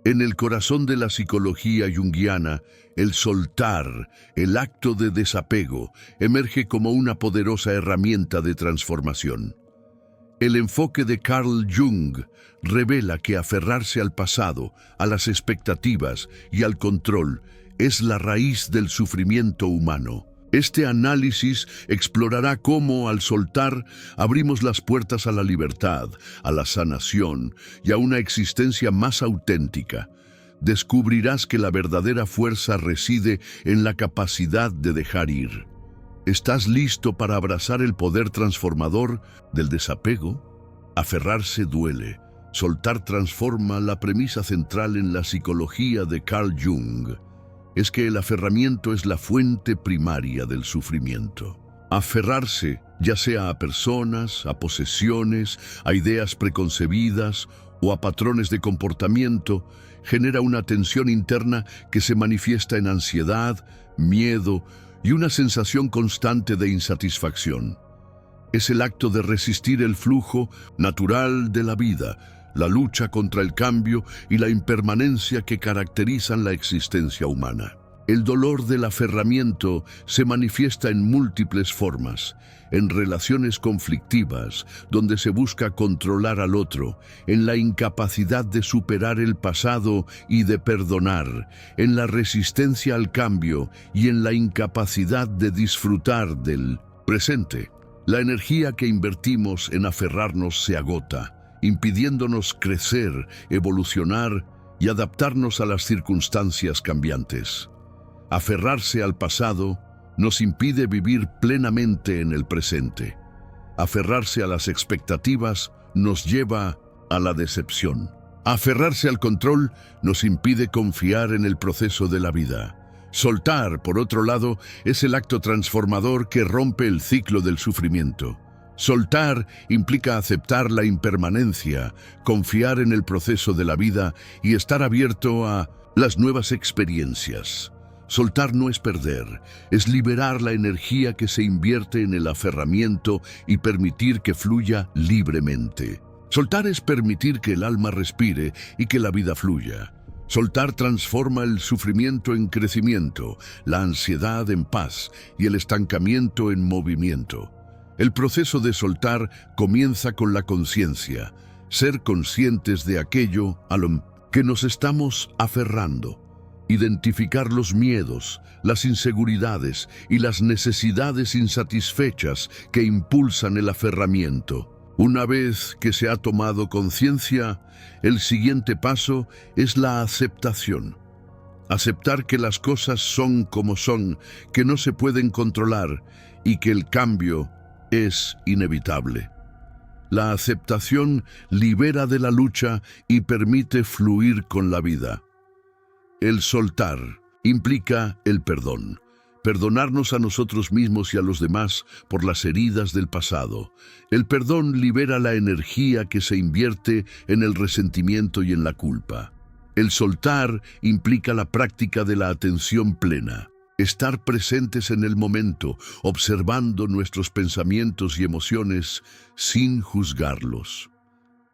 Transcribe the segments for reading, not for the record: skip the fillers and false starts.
En el corazón de la psicología junguiana, el soltar, el acto de desapego, emerge como una poderosa herramienta de transformación. El enfoque de Carl Jung revela que aferrarse al pasado, a las expectativas y al control es la raíz del sufrimiento humano. Este análisis explorará cómo, al soltar, abrimos las puertas a la libertad, a la sanación y a una existencia más auténtica. Descubrirás que la verdadera fuerza reside en la capacidad de dejar ir. ¿Estás listo para abrazar el poder transformador del desapego? Aferrarse duele. Soltar transforma. La premisa central en la psicología de Carl Jung es que el aferramiento es la fuente primaria del sufrimiento. Aferrarse, ya sea a personas, a posesiones, a ideas preconcebidas o a patrones de comportamiento, genera una tensión interna que se manifiesta en ansiedad, miedo y una sensación constante de insatisfacción. Es el acto de resistir el flujo natural de la vida, la lucha contra el cambio y la impermanencia que caracterizan la existencia humana. El dolor del aferramiento se manifiesta en múltiples formas, en relaciones conflictivas, donde se busca controlar al otro, en la incapacidad de superar el pasado y de perdonar, en la resistencia al cambio y en la incapacidad de disfrutar del presente. La energía que invertimos en aferrarnos se agota, impidiéndonos crecer, evolucionar y adaptarnos a las circunstancias cambiantes. Aferrarse al pasado nos impide vivir plenamente en el presente. Aferrarse a las expectativas nos lleva a la decepción. Aferrarse al control nos impide confiar en el proceso de la vida. Soltar, por otro lado, es el acto transformador que rompe el ciclo del sufrimiento. Soltar implica aceptar la impermanencia, confiar en el proceso de la vida y estar abierto a las nuevas experiencias. Soltar no es perder, es liberar la energía que se invierte en el aferramiento y permitir que fluya libremente. Soltar es permitir que el alma respire y que la vida fluya. Soltar transforma el sufrimiento en crecimiento, la ansiedad en paz y el estancamiento en movimiento. El proceso de soltar comienza con la conciencia, ser conscientes de aquello a lo que nos estamos aferrando. Identificar los miedos, las inseguridades y las necesidades insatisfechas que impulsan el aferramiento. Una vez que se ha tomado conciencia, el siguiente paso es la aceptación. Aceptar que las cosas son como son, que no se pueden controlar y que el cambio es inevitable. La aceptación libera de la lucha y permite fluir con la vida. El soltar implica el perdón. Perdonarnos a nosotros mismos y a los demás por las heridas del pasado. El perdón libera la energía que se invierte en el resentimiento y en la culpa. El soltar implica la práctica de la atención plena. Estar presentes en el momento, observando nuestros pensamientos y emociones sin juzgarlos.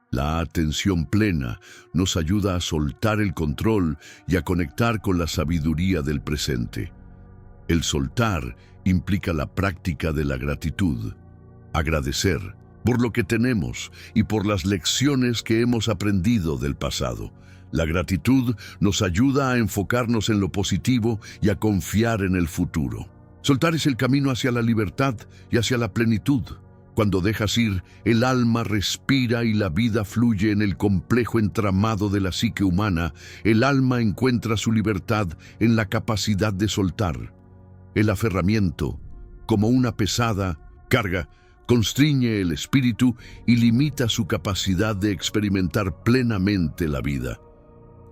La atención plena nos ayuda a soltar el control y a conectar con la sabiduría del presente. El soltar implica la práctica de la gratitud. Agradecer por lo que tenemos y por las lecciones que hemos aprendido del pasado. La gratitud nos ayuda a enfocarnos en lo positivo y a confiar en el futuro. Soltar es el camino hacia la libertad y hacia la plenitud. Cuando dejas ir, el alma respira y la vida fluye en el complejo entramado de la psique humana. El alma encuentra su libertad en la capacidad de soltar. El aferramiento, como una pesada carga, constriñe el espíritu y limita su capacidad de experimentar plenamente la vida.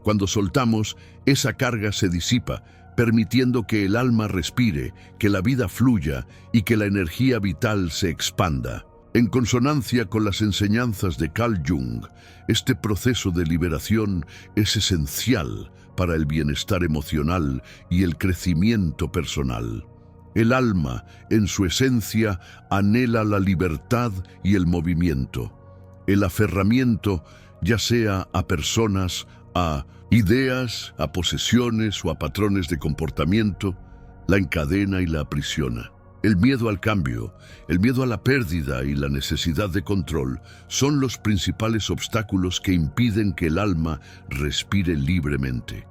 Cuando soltamos, esa carga se disipa, permitiendo que el alma respire, que la vida fluya y que la energía vital se expanda. En consonancia con las enseñanzas de Carl Jung, este proceso de liberación es esencial para el bienestar emocional y el crecimiento personal. El alma, en su esencia, anhela la libertad y el movimiento. El aferramiento, ya sea a personas, a ideas, a posesiones o a patrones de comportamiento, la encadena y la aprisiona. El miedo al cambio, el miedo a la pérdida y la necesidad de control son los principales obstáculos que impiden que el alma respire libremente.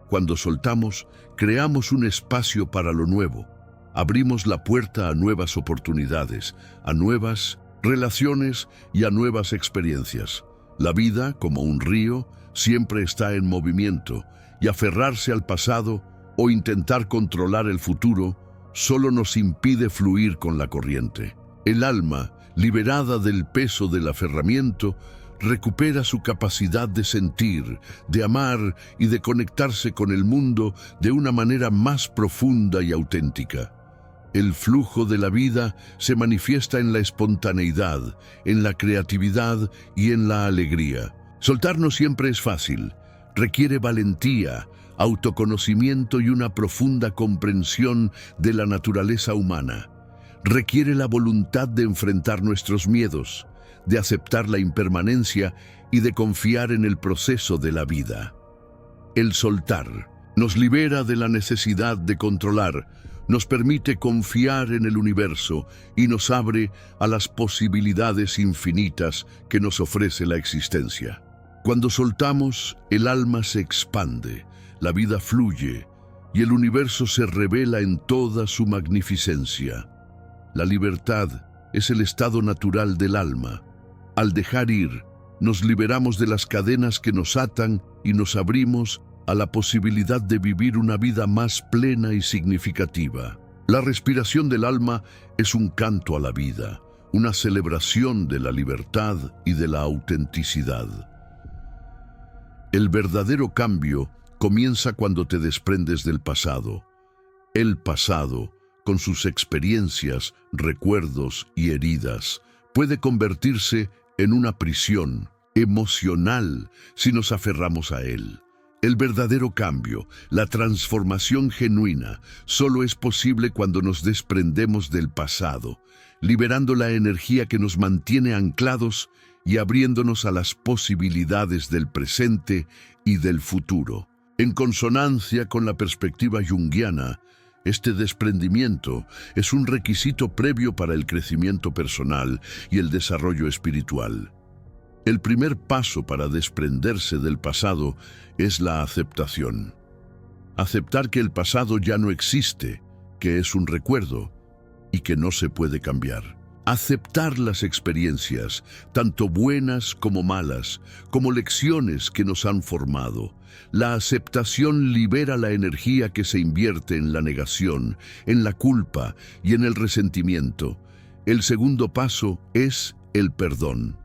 Cuando soltamos, creamos un espacio para lo nuevo. Abrimos la puerta a nuevas oportunidades, a nuevas relaciones y a nuevas experiencias. La vida, como un río, siempre está en movimiento, y aferrarse al pasado o intentar controlar el futuro solo nos impide fluir con la corriente. El alma, liberada del peso del aferramiento, recupera su capacidad de sentir, de amar y de conectarse con el mundo de una manera más profunda y auténtica. El flujo de la vida se manifiesta en la espontaneidad, en la creatividad y en la alegría. Soltar no siempre es fácil, requiere valentía, autoconocimiento y una profunda comprensión de la naturaleza humana. Requiere la voluntad de enfrentar nuestros miedos, de aceptar la impermanencia y de confiar en el proceso de la vida. El soltar nos libera de la necesidad de controlar, nos permite confiar en el universo y nos abre a las posibilidades infinitas que nos ofrece la existencia. Cuando soltamos, el alma se expande, la vida fluye y el universo se revela en toda su magnificencia. La libertad es el estado natural del alma. Al dejar ir, nos liberamos de las cadenas que nos atan y nos abrimos a la posibilidad de vivir una vida más plena y significativa. La respiración del alma es un canto a la vida, una celebración de la libertad y de la autenticidad. El verdadero cambio comienza cuando te desprendes del pasado. El pasado, con sus experiencias, recuerdos y heridas, puede convertirse en una prisión emocional si nos aferramos a él. El verdadero cambio, la transformación genuina, solo es posible cuando nos desprendemos del pasado, liberando la energía que nos mantiene anclados y abriéndonos a las posibilidades del presente y del futuro. En consonancia con la perspectiva junguiana, este desprendimiento es un requisito previo para el crecimiento personal y el desarrollo espiritual. El primer paso para desprenderse del pasado es la aceptación. Aceptar que el pasado ya no existe, que es un recuerdo y que no se puede cambiar. Aceptar las experiencias, tanto buenas como malas, como lecciones que nos han formado. La aceptación libera la energía que se invierte en la negación, en la culpa y en el resentimiento. El segundo paso es el perdón.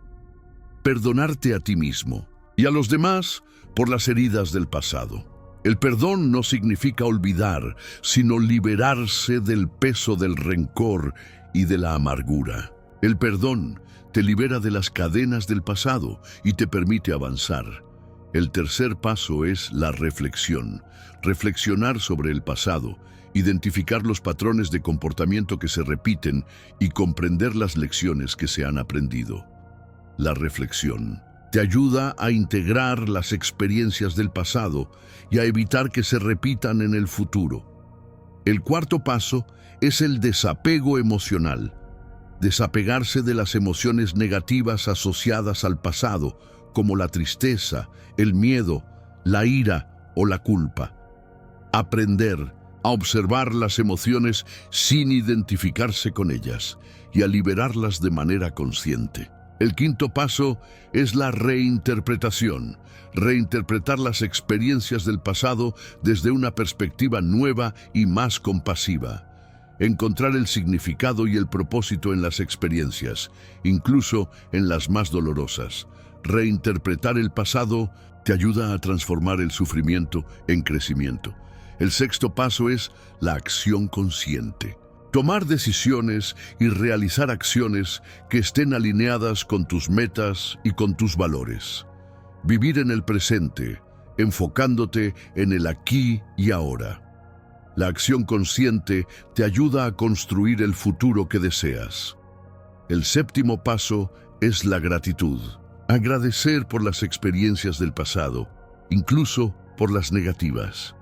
Perdonarte a ti mismo y a los demás por las heridas del pasado. El perdón no significa olvidar, sino liberarse del peso del rencor y de la amargura. El perdón te libera de las cadenas del pasado y te permite avanzar. El tercer paso es la reflexión. Reflexionar sobre el pasado, identificar los patrones de comportamiento que se repiten y comprender las lecciones que se han aprendido. La reflexión te ayuda a integrar las experiencias del pasado y a evitar que se repitan en el futuro. El cuarto paso es el desapego emocional. Desapegarse de las emociones negativas asociadas al pasado, como la tristeza, el miedo, la ira o la culpa. Aprender a observar las emociones sin identificarse con ellas y a liberarlas de manera consciente. El quinto paso es la reinterpretación. Reinterpretar las experiencias del pasado desde una perspectiva nueva y más compasiva. Encontrar el significado y el propósito en las experiencias, incluso en las más dolorosas. Reinterpretar el pasado te ayuda a transformar el sufrimiento en crecimiento. El sexto paso es la acción consciente. Tomar decisiones y realizar acciones que estén alineadas con tus metas y con tus valores. Vivir en el presente, enfocándote en el aquí y ahora. La acción consciente te ayuda a construir el futuro que deseas. El séptimo paso es la gratitud. Agradecer por las experiencias del pasado incluso por las negativas.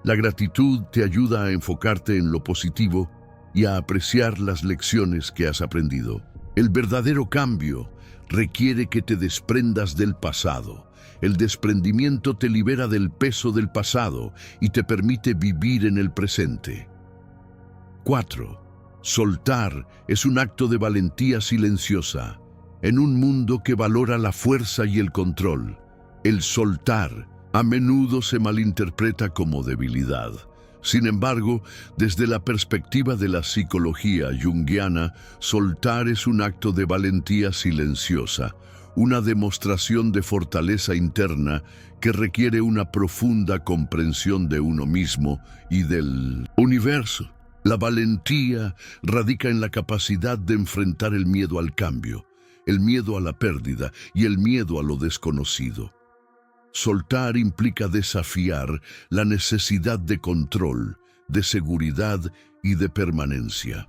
La gratitud te ayuda a enfocarte en lo positivo y a apreciar las lecciones que has aprendido. El verdadero cambio requiere que te desprendas del pasado. El desprendimiento te libera del peso del pasado y te permite vivir en el presente. 4. Soltar es un acto de valentía silenciosa. En un mundo que valora la fuerza y el control, el soltar a menudo se malinterpreta como debilidad. Sin embargo, desde la perspectiva de la psicología junguiana, soltar es un acto de valentía silenciosa, una demostración de fortaleza interna que requiere una profunda comprensión de uno mismo y del universo. La valentía radica en la capacidad de enfrentar el miedo al cambio, el miedo a la pérdida y el miedo a lo desconocido. Soltar implica desafiar la necesidad de control, de seguridad y de permanencia.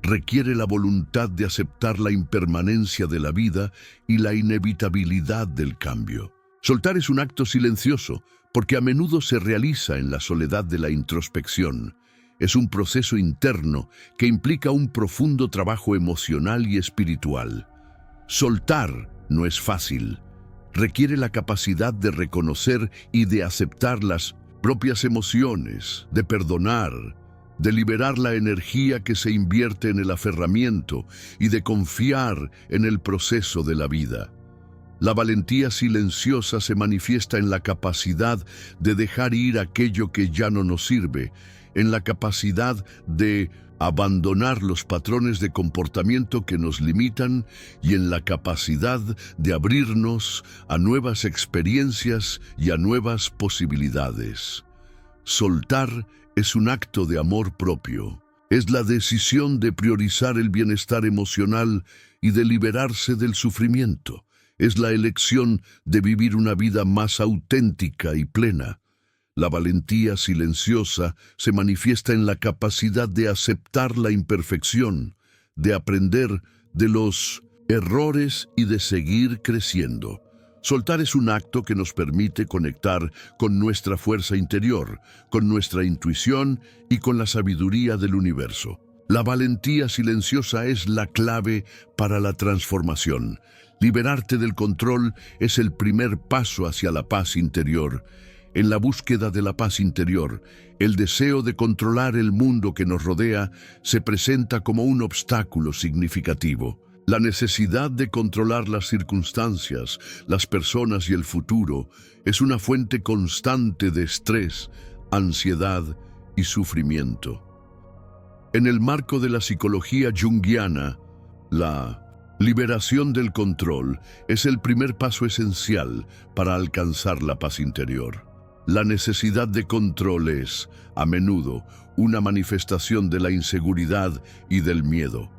Requiere la voluntad de aceptar la impermanencia de la vida y la inevitabilidad del cambio. Soltar es un acto silencioso porque a menudo se realiza en la soledad de la introspección. Es un proceso interno que implica un profundo trabajo emocional y espiritual. Soltar no es fácil. Requiere la capacidad de reconocer y de aceptar las propias emociones, de perdonar, de liberar la energía que se invierte en el aferramiento y de confiar en el proceso de la vida. La valentía silenciosa se manifiesta en la capacidad de dejar ir aquello que ya no nos sirve, en la capacidad de abandonar los patrones de comportamiento que nos limitan y en la capacidad de abrirnos a nuevas experiencias y a nuevas posibilidades. Soltar es un acto de amor propio. Es la decisión de priorizar el bienestar emocional y de liberarse del sufrimiento. Es la elección de vivir una vida más auténtica y plena. La valentía silenciosa se manifiesta en la capacidad de aceptar la imperfección, de aprender de los errores y de seguir creciendo. Soltar es un acto que nos permite conectar con nuestra fuerza interior, con nuestra intuición y con la sabiduría del universo. La valentía silenciosa es la clave para la transformación. Liberarte del control es el primer paso hacia la paz interior. En la búsqueda de la paz interior, el deseo de controlar el mundo que nos rodea se presenta como un obstáculo significativo. La necesidad de controlar las circunstancias, las personas y el futuro es una fuente constante de estrés, ansiedad y sufrimiento. En el marco de la psicología junguiana, la liberación del control es el primer paso esencial para alcanzar la paz interior. La necesidad de control es, a menudo, una manifestación de la inseguridad y del miedo.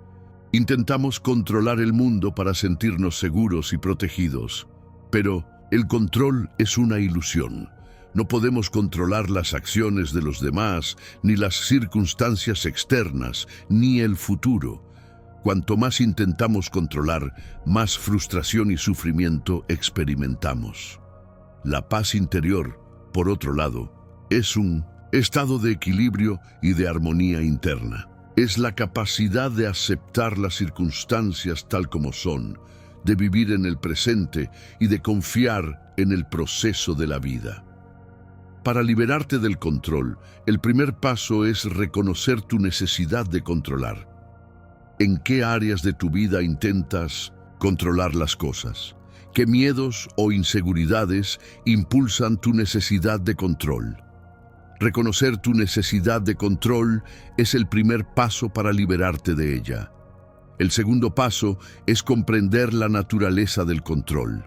Intentamos controlar el mundo para sentirnos seguros y protegidos, pero el control es una ilusión. No podemos controlar las acciones de los demás, ni las circunstancias externas, ni el futuro. Cuanto más intentamos controlar, más frustración y sufrimiento experimentamos. La paz interior, por otro lado, es un estado de equilibrio y de armonía interna. Es la capacidad de aceptar las circunstancias tal como son, de vivir en el presente y de confiar en el proceso de la vida. Para liberarte del control, el primer paso es reconocer tu necesidad de controlar. ¿En qué áreas de tu vida intentas controlar las cosas? ¿Qué miedos o inseguridades impulsan tu necesidad de control? Reconocer tu necesidad de control es el primer paso para liberarte de ella. El segundo paso es comprender la naturaleza del control.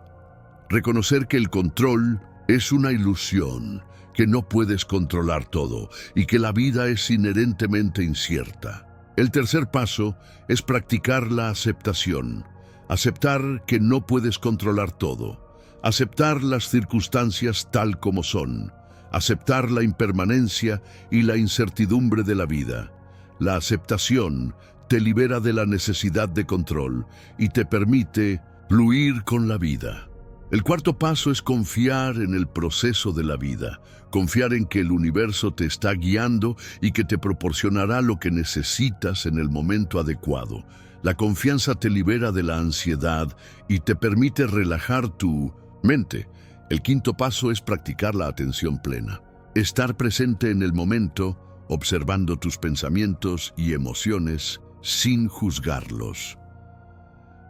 Reconocer que el control es una ilusión, que no puedes controlar todo y que la vida es inherentemente incierta. El tercer paso es practicar la aceptación. Aceptar que no puedes controlar todo. Aceptar las circunstancias tal como son. Aceptar la impermanencia y la incertidumbre de la vida. La aceptación te libera de la necesidad de control y te permite fluir con la vida. El cuarto paso es confiar en el proceso de la vida, confiar en que el universo te está guiando y que te proporcionará lo que necesitas en el momento adecuado. La confianza te libera de la ansiedad y te permite relajar tu mente. El quinto paso es practicar la atención plena. Estar presente en el momento, observando tus pensamientos y emociones sin juzgarlos.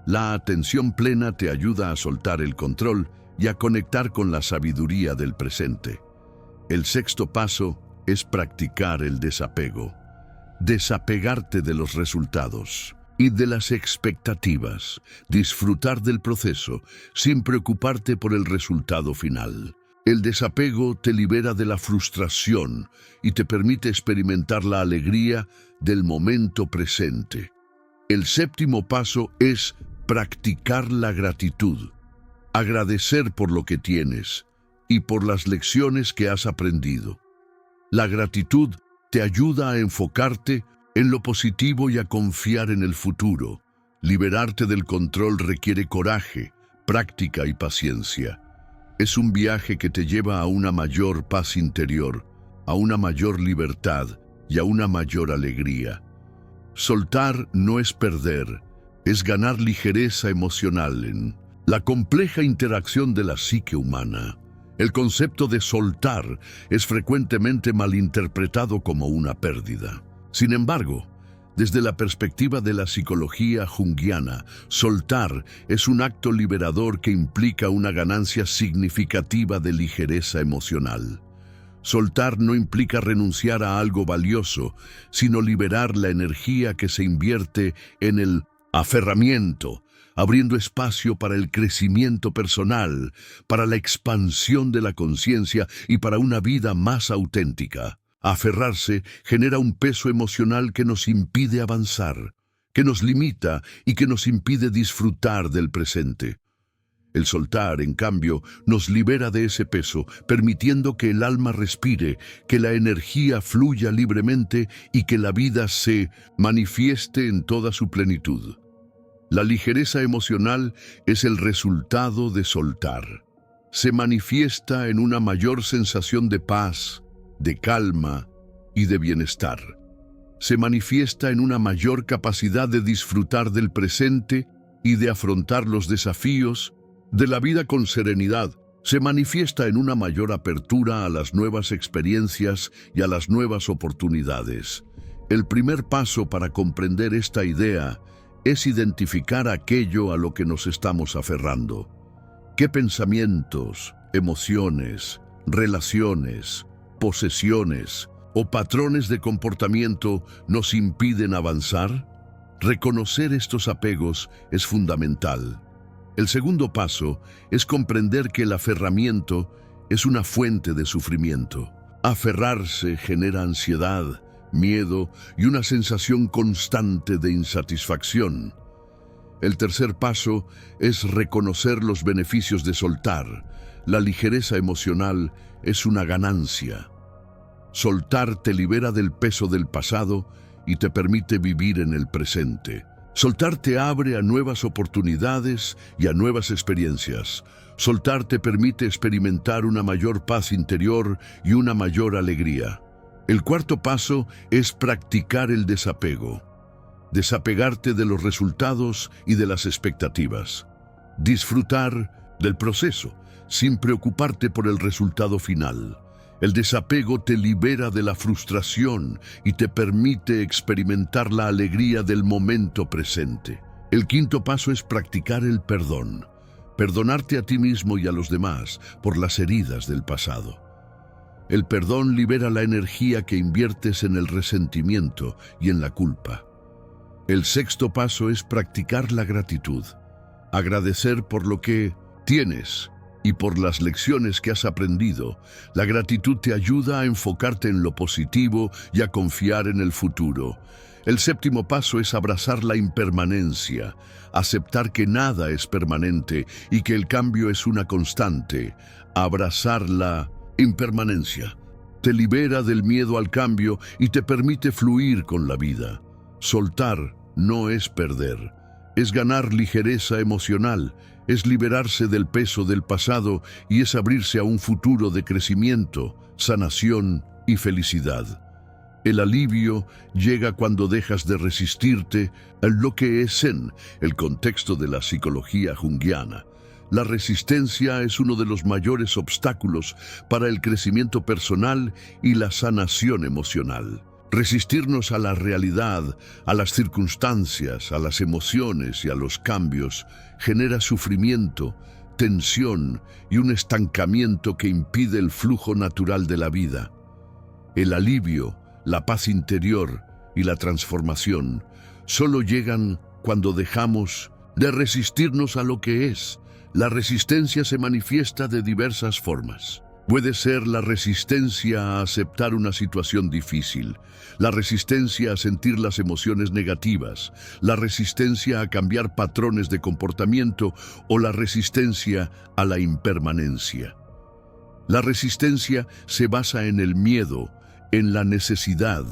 La atención plena te ayuda a soltar el control y a conectar con la sabiduría del presente. El sexto paso es practicar el desapego. Desapegarte de los resultados y de las expectativas. Disfrutar del proceso sin preocuparte por el resultado final. El desapego te libera de la frustración y te permite experimentar la alegría del momento presente. El séptimo paso es practicar la gratitud. Agradecer por lo que tienes y por las lecciones que has aprendido. La gratitud te ayuda a enfocarte en lo positivo y a confiar en el futuro. Liberarte del control requiere coraje, práctica y paciencia. Es un viaje que te lleva a una mayor paz interior, a una mayor libertad y a una mayor alegría. Soltar no es perder, es ganar ligereza emocional en la compleja interacción de la psique humana. El concepto de soltar es frecuentemente malinterpretado como una pérdida. Sin embargo, desde la perspectiva de la psicología junguiana, soltar es un acto liberador que implica una ganancia significativa de ligereza emocional. Soltar no implica renunciar a algo valioso, sino liberar la energía que se invierte en el aferramiento, abriendo espacio para el crecimiento personal, para la expansión de la conciencia y para una vida más auténtica. Aferrarse genera un peso emocional que nos impide avanzar, que nos limita y que nos impide disfrutar del presente. El soltar, en cambio, nos libera de ese peso, permitiendo que el alma respire, que la energía fluya libremente y que la vida se manifieste en toda su plenitud. La ligereza emocional es el resultado de soltar. Se manifiesta en una mayor sensación de paz, de calma y de bienestar. Se manifiesta en una mayor capacidad de disfrutar del presente y de afrontar los desafíos de la vida con serenidad. Se manifiesta en una mayor apertura a las nuevas experiencias y a las nuevas oportunidades. El primer paso para comprender esta idea es identificar aquello a lo que nos estamos aferrando. ¿Qué pensamientos, emociones, relaciones, posesiones o patrones de comportamiento nos impiden avanzar? Reconocer estos apegos es fundamental. El segundo paso es comprender que el aferramiento es una fuente de sufrimiento. Aferrarse genera ansiedad, miedo y una sensación constante de insatisfacción. El tercer paso es reconocer los beneficios de soltar. La ligereza emocional es una ganancia. Soltar te libera del peso del pasado y te permite vivir en el presente. Soltar te abre a nuevas oportunidades y a nuevas experiencias. Soltar te permite experimentar una mayor paz interior y una mayor alegría. El cuarto paso es practicar el desapego. Desapegarte de los resultados y de las expectativas. Disfrutar del proceso, sin preocuparte por el resultado final. El desapego te libera de la frustración y te permite experimentar la alegría del momento presente. El quinto paso es practicar el perdón. Perdonarte a ti mismo y a los demás por las heridas del pasado. El perdón libera la energía que inviertes en el resentimiento y en la culpa. El sexto paso es practicar la gratitud. Agradecer por lo que tienes y por las lecciones que has aprendido. La gratitud te ayuda a enfocarte en lo positivo y a confiar en el futuro. El séptimo paso es abrazar la impermanencia, aceptar que nada es permanente y que el cambio es una constante. Abrazar la impermanencia te libera del miedo al cambio y te permite fluir con la vida. Soltar no es perder, es ganar ligereza emocional, es liberarse del peso del pasado y es abrirse a un futuro de crecimiento, sanación y felicidad. El alivio llega cuando dejas de resistirte a lo que es en el contexto de la psicología junguiana. La resistencia es uno de los mayores obstáculos para el crecimiento personal y la sanación emocional. Resistirnos a la realidad, a las circunstancias, a las emociones y a los cambios genera sufrimiento, tensión y un estancamiento que impide el flujo natural de la vida. El alivio, la paz interior y la transformación solo llegan cuando dejamos de resistirnos a lo que es. La resistencia se manifiesta de diversas formas. Puede ser la resistencia a aceptar una situación difícil, la resistencia a sentir las emociones negativas, la resistencia a cambiar patrones de comportamiento o la resistencia a la impermanencia. La resistencia se basa en el miedo, en la necesidad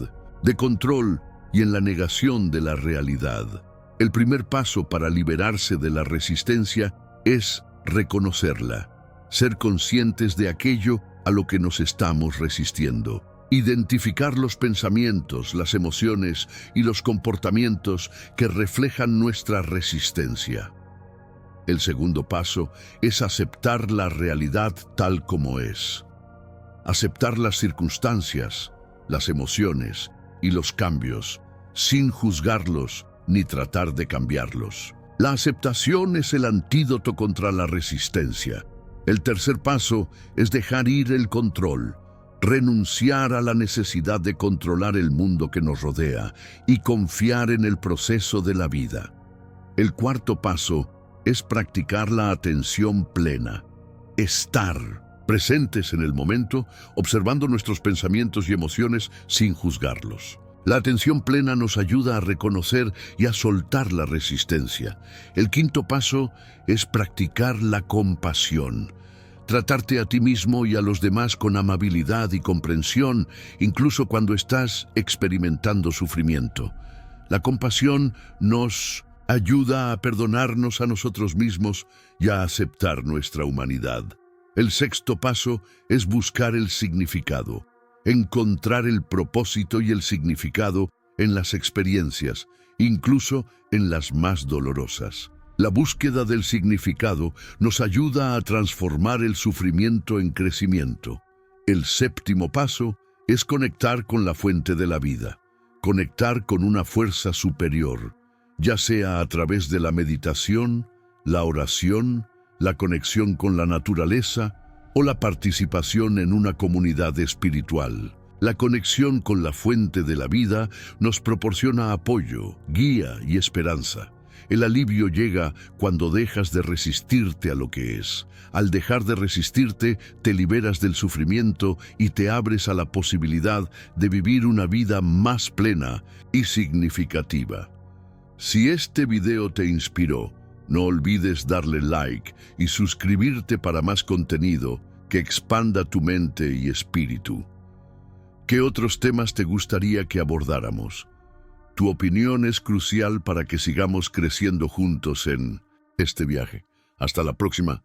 de control y en la negación de la realidad. El primer paso para liberarse de la resistencia es reconocerla, ser conscientes de aquello a lo que nos estamos resistiendo. Identificar los pensamientos, las emociones y los comportamientos que reflejan nuestra resistencia. El segundo paso es aceptar la realidad tal como es. Aceptar las circunstancias, las emociones y los cambios, sin juzgarlos ni tratar de cambiarlos. La aceptación es el antídoto contra la resistencia. El tercer paso es dejar ir el control, renunciar a la necesidad de controlar el mundo que nos rodea y confiar en el proceso de la vida. El cuarto paso es practicar la atención plena, estar presentes en el momento, observando nuestros pensamientos y emociones sin juzgarlos. La atención plena nos ayuda a reconocer y a soltar la resistencia. El quinto paso es practicar la compasión. Tratarte a ti mismo y a los demás con amabilidad y comprensión, incluso cuando estás experimentando sufrimiento. La compasión nos ayuda a perdonarnos a nosotros mismos y a aceptar nuestra humanidad. El sexto paso es buscar el significado, encontrar el propósito y el significado en las experiencias, incluso en las más dolorosas. La búsqueda del significado nos ayuda a transformar el sufrimiento en crecimiento. El séptimo paso es conectar con la fuente de la vida, conectar con una fuerza superior, ya sea a través de la meditación, la oración, la conexión con la naturaleza o la participación en una comunidad espiritual. La conexión con la fuente de la vida nos proporciona apoyo, guía y esperanza. El alivio llega cuando dejas de resistirte a lo que es. Al dejar de resistirte, te liberas del sufrimiento y te abres a la posibilidad de vivir una vida más plena y significativa. Si este video te inspiró, no olvides darle like y suscribirte para más contenido que expanda tu mente y espíritu. ¿Qué otros temas te gustaría que abordáramos? Tu opinión es crucial para que sigamos creciendo juntos en este viaje. Hasta la próxima.